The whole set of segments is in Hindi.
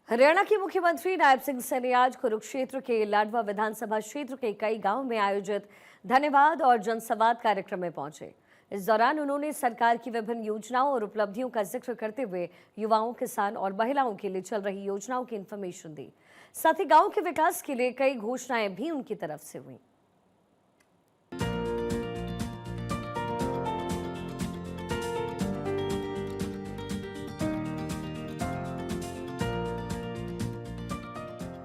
हरियाणा के मुख्यमंत्री नायब सिंह सैनी आज कुरुक्षेत्र के लाडवा विधानसभा क्षेत्र के कई गांवों में आयोजित धन्यवाद और जनसंवाद कार्यक्रम में पहुंचे। इस दौरान उन्होंने सरकार की विभिन्न योजनाओं और उपलब्धियों का जिक्र करते हुए युवाओं, किसान और महिलाओं के लिए चल रही योजनाओं की इन्फॉर्मेशन दी। साथ ही गांव के विकास के लिए कई घोषणाएं भी उनकी तरफ से हुई।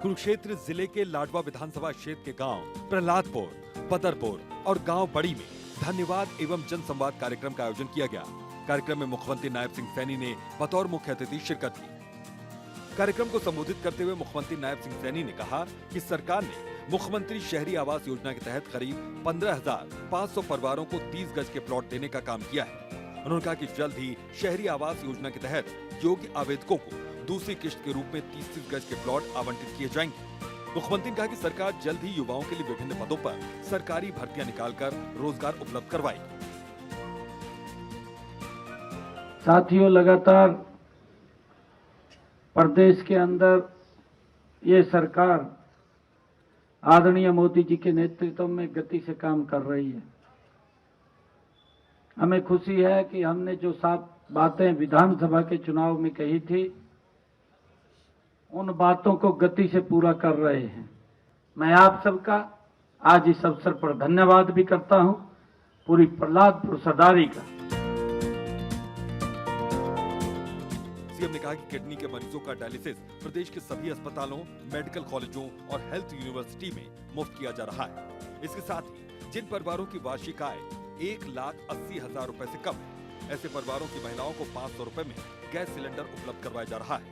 कुरुक्षेत्र जिले के लाडवा विधानसभा क्षेत्र के गांव प्रहलादपुर, बदरपुर और गांव बड़ी में धन्यवाद एवं जनसंवाद कार्यक्रम का आयोजन किया गया। कार्यक्रम में मुख्यमंत्री नायब सिंह सैनी ने बतौर मुख्य अतिथि शिरकत की। कार्यक्रम को संबोधित करते हुए मुख्यमंत्री नायब सिंह सैनी ने कहा कि सरकार ने मुख्यमंत्री शहरी आवास योजना के तहत करीब 15,500 परिवारों को 30 गज के प्लॉट देने का काम किया है। उन्होंने कहा कि जल्द ही शहरी आवास योजना के तहत योग्य आवेदकों को दूसरी किश्त के रूप में 30 गज के प्लॉट आवंटित किए जाएंगे। मुख्यमंत्री ने कहा कि सरकार जल्द ही युवाओं के लिए विभिन्न पदों पर सरकारी भर्तियां निकालकर रोजगार उपलब्ध करवाएगी। साथियों, लगातार प्रदेश के अंदर ये सरकार आदरणीय मोदी जी के नेतृत्व में गति से काम कर रही है। हमें खुशी है कि हमने जो 7 बातें विधानसभा के चुनाव में कही थी, उन बातों को गति से पूरा कर रहे हैं। मैं आप सबका आज इस अवसर पर धन्यवाद भी करता हूं, पूरी प्रहलादपुर सरदारी का। सीएम ने कहा कि किडनी के मरीजों का डायलिसिस प्रदेश के सभी अस्पतालों, मेडिकल कॉलेजों और हेल्थ यूनिवर्सिटी में मुफ्त किया जा रहा है। इसके साथ ही जिन परिवारों की वार्षिक आय 1,80,000 रुपए से कम है, ऐसे परिवारों की महिलाओं को 500 रुपए में गैस सिलेंडर उपलब्ध करवाया जा रहा है।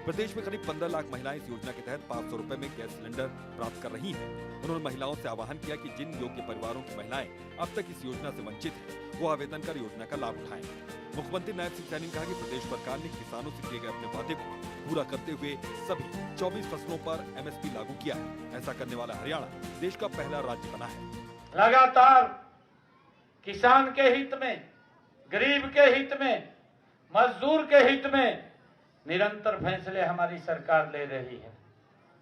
प्रदेश में करीब 15 लाख महिलाएं इस योजना के तहत 500 रुपए में गैस सिलेंडर प्राप्त कर रही हैं। उन्होंने महिलाओं से आह्वान किया कि जिन योग्य परिवारों की महिलाएं अब तक इस योजना से वंचित हैं, वो आवेदन कर योजना का लाभ उठाएं। मुख्यमंत्री नायब सिंह सैनी ने कहा कि प्रदेश सरकार ने किसानों से किए गए अपने वादे को पूरा करते हुए सभी 24 फसलों पर MSP लागू किया है। ऐसा करने वाला हरियाणा देश का पहला राज्य बना है। लगातार किसान के हित में, गरीब के हित में, मजदूर के हित में निरंतर फैसले हमारी सरकार ले रही है।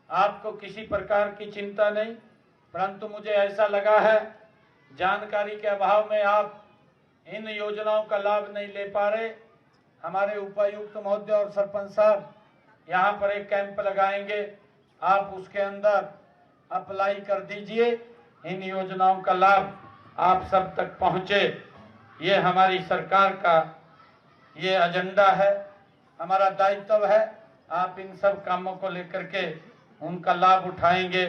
आपको किसी प्रकार की चिंता नहीं, परंतु मुझे ऐसा लगा है जानकारी के अभाव में आप इन योजनाओं का लाभ नहीं ले पा रहे। हमारे उपायुक्त महोदय और सरपंच साहब यहाँ पर एक कैंप लगाएंगे, आप उसके अंदर अप्लाई कर दीजिए। इन योजनाओं का लाभ आप सब तक पहुँचे, ये हमारी सरकार का ये एजेंडा है, हमारा दायित्व है। आप इन सब कामों को लेकर के उनका लाभ उठाएंगे।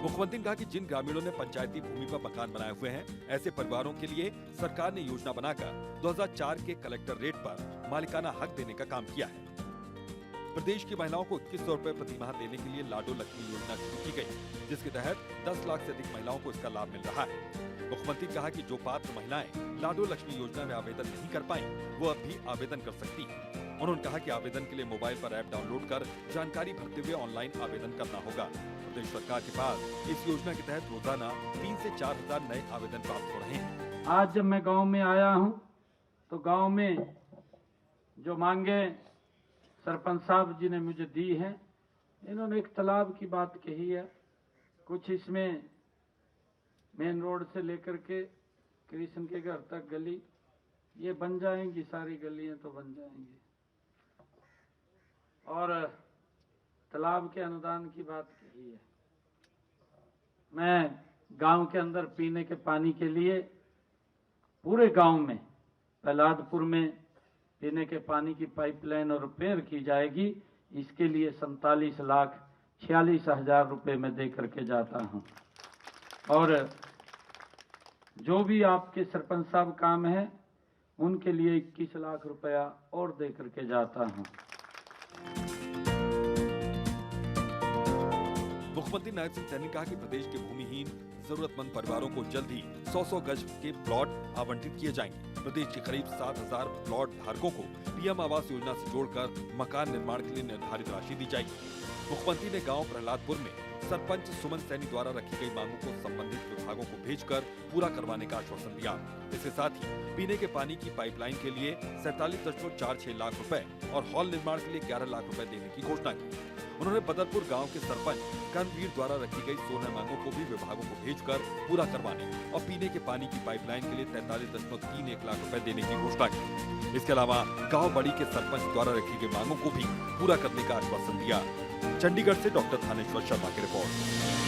मुख्यमंत्री ने कहा कि जिन ग्रामीणों ने पंचायती भूमि पर मकान बनाए हुए हैं, ऐसे परिवारों के लिए सरकार ने योजना बनाकर 2004 के कलेक्टर रेट पर मालिकाना हक देने का काम किया है। प्रदेश की महिलाओं को 2100 रुपए प्रति माह देने के लिए लाडो लक्ष्मी योजना शुरू की गई, जिसके तहत 10 लाख से अधिक महिलाओं को इसका लाभ मिल रहा है। मुख्यमंत्री ने कहा कि जो पात्र महिलाएं लाडो लक्ष्मी योजना में आवेदन नहीं कर पाई, वो अब भी आवेदन कर सकती हैं। उन्होंने कहा कि आवेदन के लिए मोबाइल पर ऐप डाउनलोड कर जानकारी भरते हुए ऑनलाइन आवेदन करना होगा। प्रदेश सरकार के पास इस योजना के तहत रोजाना 3 से 4 हजार नए आवेदन प्राप्त हो रहे हैं। आज जब मैं गांव में आया हूं, तो गांव में जो मांगे सरपंच साहब जी ने मुझे दी है, इन्होंने एक तालाब की बात कही है। कुछ इसमें मेन रोड से लेकर के कृष्ण के घर तक गली ये बन जाएंगी, सारी गलियां तो बन जाएंगी। और तालाब के अनुदान की बात कही है। मैं गांव के अंदर पीने के पानी के लिए पूरे गांव में, प्रहलादपुर में पीने के पानी की पाइपलाइन और रिपेयर की जाएगी। इसके लिए 47,46,000 रुपए में दे करके जाता हूं। और जो भी आपके सरपंच साहब काम है, उनके लिए 21 लाख रुपया और दे करके जाता हूं। मुख्यमंत्री नायब सिंह सैनी ने कहा कि प्रदेश के भूमिहीन जरूरतमंद परिवारों को जल्द ही 100 गज के प्लॉट आवंटित किए जाएंगे। प्रदेश के करीब 7,000 प्लॉट धारकों को PM आवास योजना से जोड़कर मकान निर्माण के लिए निर्धारित राशि दी जाएगी। मुख्यमंत्री ने गांव प्रहलादपुर में सरपंच सुमन सैनी द्वारा रखी गई मांगों को संबंधित विभागों को भेजकर पूरा करवाने का आश्वासन दिया। इसके साथ ही पीने के पानी की पाइपलाइन के लिए 47.46 लाख रुपए और हॉल निर्माण के लिए 11 लाख रुपए देने की घोषणा की। उन्होंने बदरपुर गांव के सरपंच कर्मवीर द्वारा रखी गई 16 मांगों को भी विभागों को भेजकर पूरा करवाने और पीने के पानी की पाइपलाइन के लिए 43.31 लाख रुपए देने की घोषणा की। इसके अलावा गांव बड़ी के सरपंच द्वारा रखी गई मांगों को भी पूरा करने का आश्वासन दिया। चंडीगढ़ से डॉक्टर थानेश्वर शर्मा की रिपोर्ट।